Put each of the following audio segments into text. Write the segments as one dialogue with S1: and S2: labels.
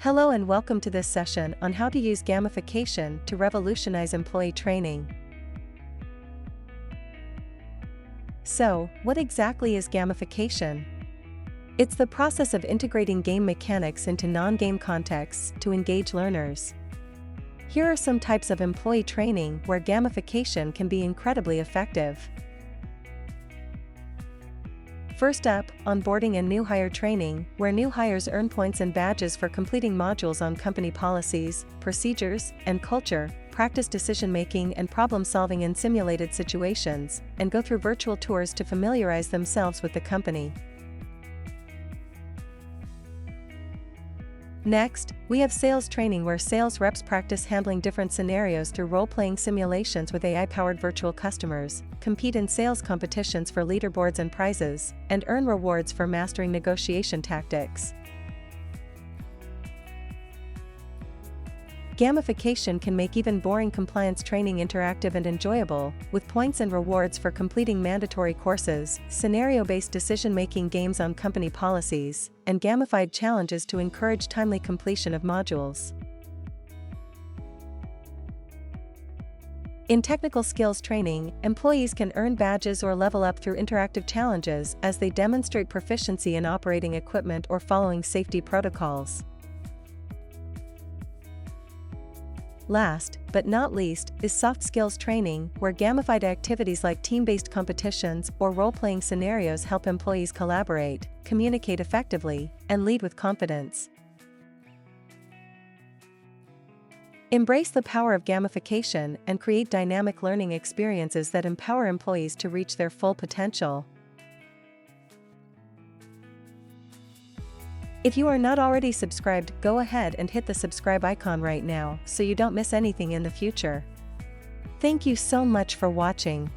S1: Hello and welcome to this session on how to use gamification to revolutionize employee training. So, what exactly is gamification? It's the process of integrating game mechanics into non-game contexts to engage learners. Here are some types of employee training where gamification can be incredibly effective. First up, onboarding and new hire training, where new hires earn points and badges for completing modules on company policies, procedures, and culture, practice decision-making and problem-solving in simulated situations, and go through virtual tours to familiarize themselves with the company. Next, we have sales training where sales reps practice handling different scenarios through role-playing simulations with AI-powered virtual customers, compete in sales competitions for leaderboards and prizes, and earn rewards for mastering negotiation tactics. Gamification can make even boring compliance training interactive and enjoyable, with points and rewards for completing mandatory courses, scenario-based decision-making games on company policies, and gamified challenges to encourage timely completion of modules. In technical skills training, employees can earn badges or level up through interactive challenges as they demonstrate proficiency in operating equipment or following safety protocols. Last, but not least, is soft skills training, where gamified activities like team-based competitions or role-playing scenarios help employees collaborate, communicate effectively, and lead with confidence. Embrace the power of gamification and create dynamic learning experiences that empower employees to reach their full potential. If you are not already subscribed, go ahead and hit the subscribe icon right now so you don't miss anything in the future. Thank you so much for watching.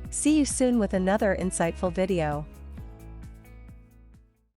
S1: See you soon with another insightful video.